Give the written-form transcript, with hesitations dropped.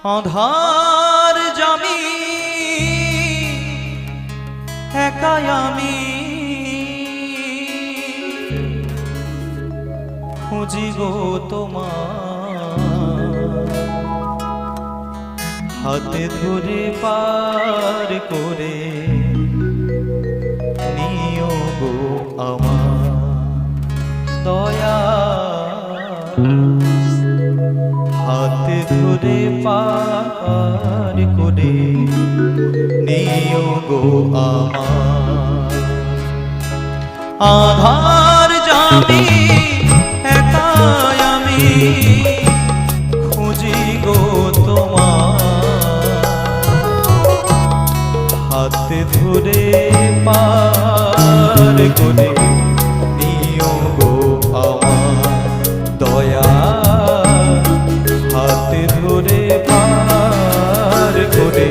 আধার জামি একাই আমি খুঁজি গো তোমার হাতে ধরে পার করে নিও গো আমার দয়া হাতে ধরে পার করে নিও গো আমার আধার জামি একাই আমি খুঁজি গো তোমার হাতে ধরে পার করে নিও গো আমার দয়া হাতে ধরে পার করে